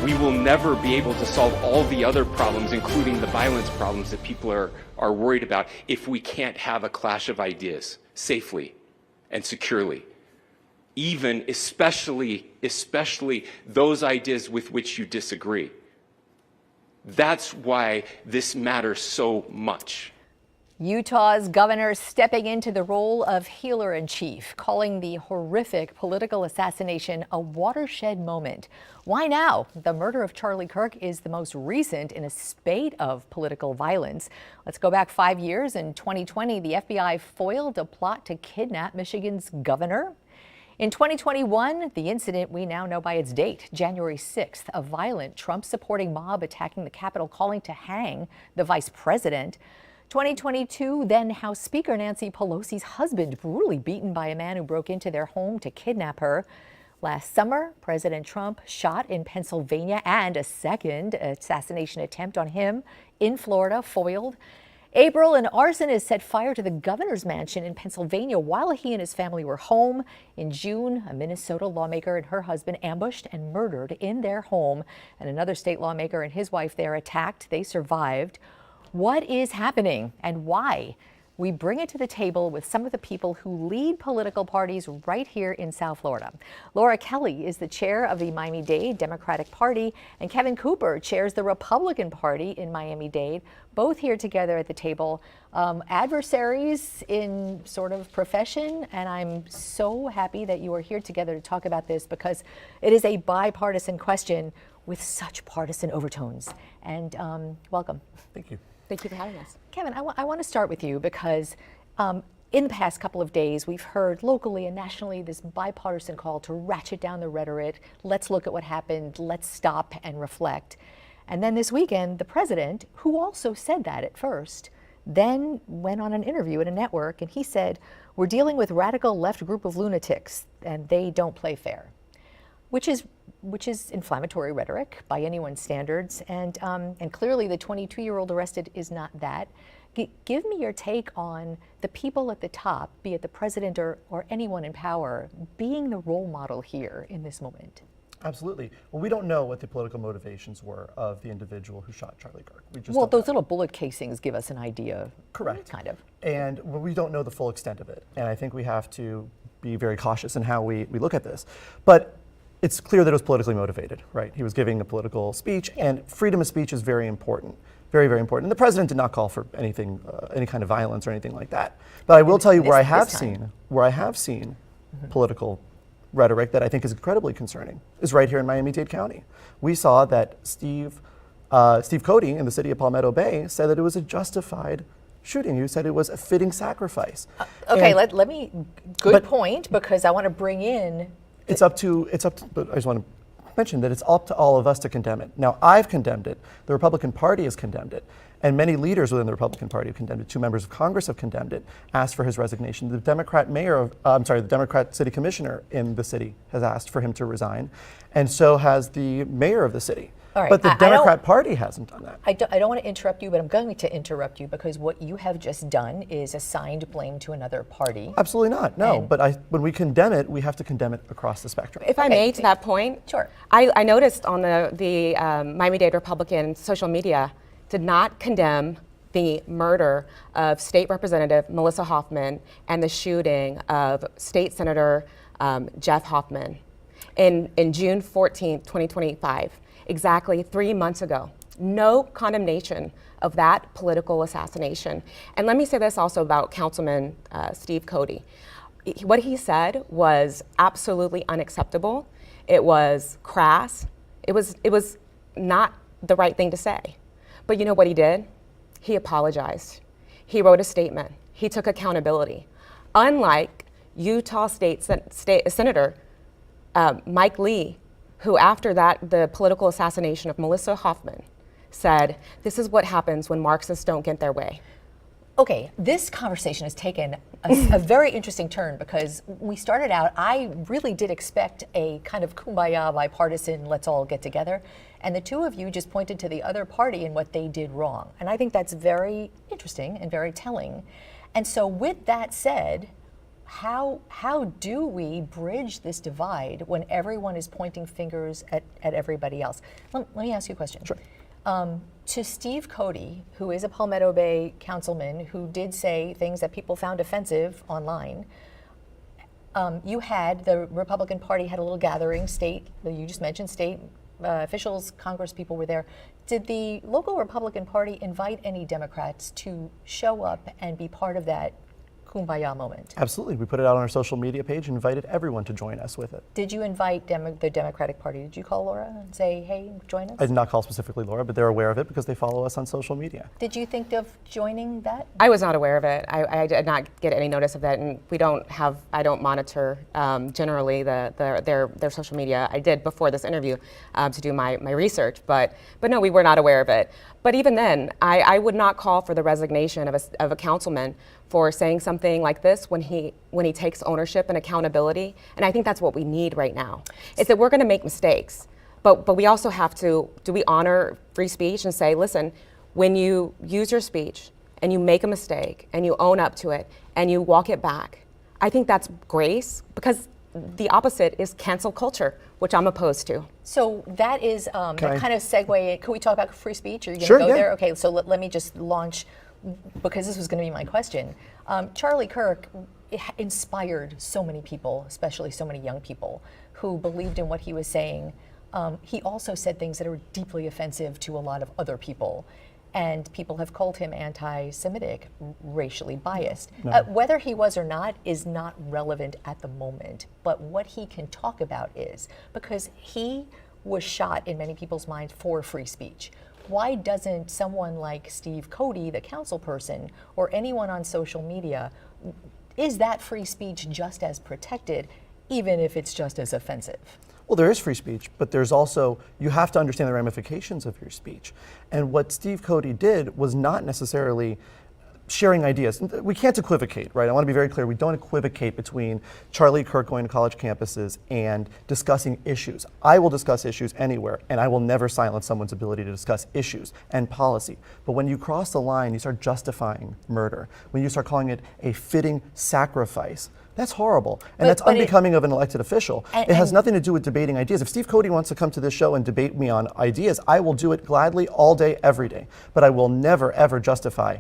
We will never be able to solve all the other problems, including the violence problems that people are worried about, if we can't have a clash of ideas safely and securely. Even, especially those ideas with which you disagree. That's why this matters so much. Utah's governor stepping into the role of healer-in-chief, calling the horrific political assassination a watershed moment. Why now? The murder of Charlie Kirk is the most recent in a spate of political violence. Let's go back 5 years. In 2020, the FBI foiled a plot to kidnap Michigan's governor. In 2021, the incident we now know by its date, January 6th, a violent Trump-supporting mob attacking the Capitol, calling to hang the vice president. 2022, then House Speaker Nancy Pelosi's husband brutally beaten by a man who broke into their home to kidnap her. Last summer, President Trump shot in Pennsylvania, and a second assassination attempt on him in Florida foiled. April, an arsonist set fire to the governor's mansion in Pennsylvania while he and his family were home. In June, a Minnesota lawmaker and her husband ambushed and murdered in their home, and another state lawmaker and his wife there attacked. They survived. What is happening and why? We bring it to the table with some of the people who lead political parties right here in South Florida. Laura Kelly is the chair of the Miami-Dade Democratic Party, and Kevin Cooper chairs the Republican Party in Miami-Dade, both here together at the table. Adversaries in sort of profession, and I'm so happy that you are here together to talk about this because it is a bipartisan question with such partisan overtones. And welcome. Thank you. Thank you for having us. Kevin, I want to start with you because in the past couple of days, we've heard locally and nationally this bipartisan call to ratchet down the rhetoric. Let's look at what happened. Let's stop and reflect. And then this weekend, the president, who also said that at first, then went on an interview at a network and he said, we're dealing with radical left group of lunatics and they don't play fair, which is inflammatory rhetoric by anyone's standards, and clearly the 22-year-old arrested is not that. Give me your take on the people at the top, be it the president or anyone in power, being the role model here in this moment. Absolutely. Well, we don't know what the political motivations were of the individual who shot Charlie Kirk. Well, those little bullet casings give us an idea. Correct. Kind of. And we don't know the full extent of it. And I think we have to be very cautious in how we look at this. But it's clear that it was politically motivated, right? He was giving a political speech, and freedom of speech is very important, very, very important. And the president did not call for anything, any kind of violence or anything like that. But I will tell you where I have seen political rhetoric that I think is incredibly concerning is right here in Miami-Dade County. We saw that Steve Cody in the city of Palmetto Bay said that it was a justified shooting. He said it was a fitting sacrifice. Okay, let me, good point, because I want to bring in It's up to, but I just want to mention that it's up to all of us to condemn it. Now, I've condemned it. The Republican Party has condemned it. And many leaders within the Republican Party have condemned it. 2 members of Congress have condemned it, asked for his resignation. The the Democrat city commissioner in the city has asked for him to resign. And so has the mayor of the city. All right. But the Democrat Party hasn't done that. I don't want to interrupt you, but I'm going to interrupt you because what you have just done is assigned blame to another party. Absolutely not, no. But when we condemn it, we have to condemn it across the spectrum. If I may, to that point, sure. I noticed on the Miami-Dade Republican social media did not condemn the murder of State Representative Melissa Hoffman and the shooting of State Senator Jeff Hoffman in June 14th, 2025. Exactly 3 months ago. No condemnation of that political assassination. And let me say this also about Councilman Steve Cody. What he said was absolutely unacceptable. It was crass. It was not the right thing to say. But you know what he did? He apologized. He wrote a statement. He took accountability. Unlike Utah State Senator Mike Lee, who after the political assassination of Melissa Hoffman said, this is what happens when Marxists don't get their way. Okay, this conversation has taken a very interesting turn because we started out, I really did expect a kind of kumbaya bipartisan, let's all get together. And the two of you just pointed to the other party and what they did wrong. And I think that's very interesting and very telling. And so with that said, how do we bridge this divide when everyone is pointing fingers at everybody else? Let me ask you a question. Sure. To Steve Cody, who is a Palmetto Bay councilman who did say things that people found offensive online, the Republican Party had a little gathering, you just mentioned state officials, Congress people were there. Did the local Republican Party invite any Democrats to show up and be part of that kumbaya moment? Absolutely. We put it out on our social media page and invited everyone to join us with it. Did you invite the Democratic Party? Did you call Laura and say, hey, join us? I did not call specifically Laura, but they're aware of it because they follow us on social media. Did you think of joining that? I was not aware of it. I did not get any notice of that, and I don't monitor generally their social media. I did before this interview to do my research, but no, we were not aware of it. But even then, I would not call for the resignation of a councilman for saying something like this when he takes ownership and accountability. And I think that's what we need right now. Is that we're going to make mistakes, but we also have to, do we honor free speech and say, listen, when you use your speech and you make a mistake and you own up to it and you walk it back, I think that's grace, because the opposite is cancel culture, which I'm opposed to. So that is that kind of segue. Can we talk about free speech? Are you going to Sure, go yeah. there? Okay, so let me just launch, because this was going to be my question. Charlie Kirk inspired so many people, especially so many young people, who believed in what he was saying. He also said things that are deeply offensive to a lot of other people. And people have called him anti-Semitic, racially biased. No. Whether he was or not is not relevant at the moment, but what he can talk about is, because he was shot in many people's minds for free speech. Why doesn't someone like Steve Cody, the council person, or anyone on social media, is that free speech just as protected, even if it's just as offensive? Well, there is free speech, but there's also, you have to understand the ramifications of your speech. And what Steve Cody did was not necessarily sharing ideas. We can't equivocate, right? I want to be very clear. We don't equivocate between Charlie Kirk going to college campuses and discussing issues. I will discuss issues anywhere, and I will never silence someone's ability to discuss issues and policy. But when you cross the line, you start justifying murder. When you start calling it a fitting sacrifice, that's horrible, and that's unbecoming of an elected official. It has nothing to do with debating ideas. If Steve Cody wants to come to this show and debate me on ideas, I will do it gladly all day, every day. But I will never, ever justify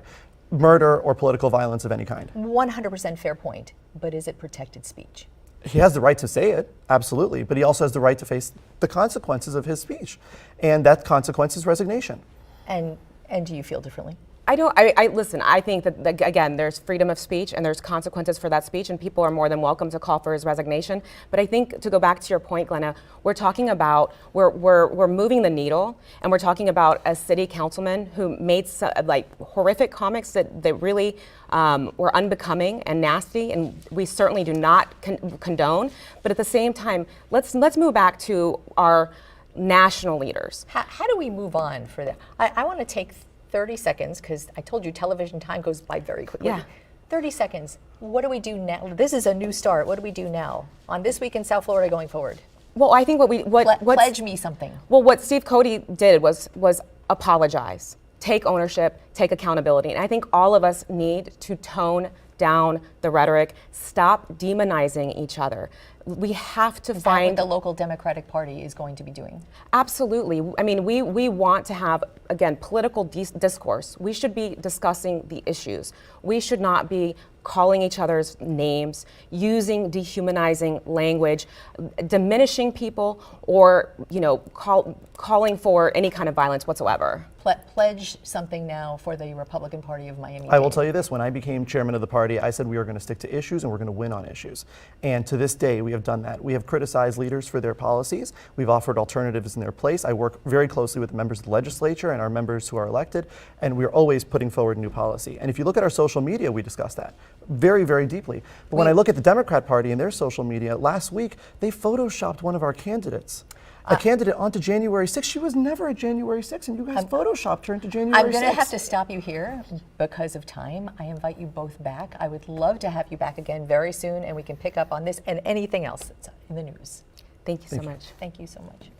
murder or political violence of any kind. 100% fair point, but is it protected speech? He has the right to say it, absolutely, but he also has the right to face the consequences of his speech, and that consequence is resignation. And do you feel differently? Listen, I think that, again, there's freedom of speech and there's consequences for that speech, and people are more than welcome to call for his resignation. But I think, to go back to your point, Glenna, we're talking about, we're moving the needle, and we're talking about a city councilman who made horrific comments that really were unbecoming and nasty, and we certainly do not condone. But at the same time, let's move back to our national leaders. How do we move on for that? I want to take 30 seconds, because I told you television time goes by very quickly. Yeah. 30 seconds. What do we do now? This is a new start. What do we do now on This Week in South Florida going forward? Well, I think pledge me something. Well, what Steve Cody did was apologize, take ownership, take accountability. And I think all of us need to tone down the rhetoric, stop demonizing each other. We have to find what the local Democratic Party is going to be doing. Absolutely. I mean, we want to have, again, political discourse. We should be discussing the issues. We should not be calling each other's names, using dehumanizing language, diminishing people, or calling for any kind of violence whatsoever. Pledge something now for the Republican Party of Miami-Dade. I will tell you this, when I became chairman of the party, I said we are going to stick to issues and we're going to win on issues. And to this day, we have done that. We have criticized leaders for their policies. We've offered alternatives in their place. I work very closely with the members of the legislature and our members who are elected, and we're always putting forward new policy. And if you look at our social media, we discuss that very, very deeply. But when I look at the Democrat Party and their social media, last week, they photoshopped one of our candidates. A candidate onto January 6th. She was never at January 6th, and you guys photoshopped her into January 6th. I'm going to have to stop you here because of time. I invite you both back. I would love to have you back again very soon, and we can pick up on this and anything else that's in the news. Thank you so much. Thank you so much.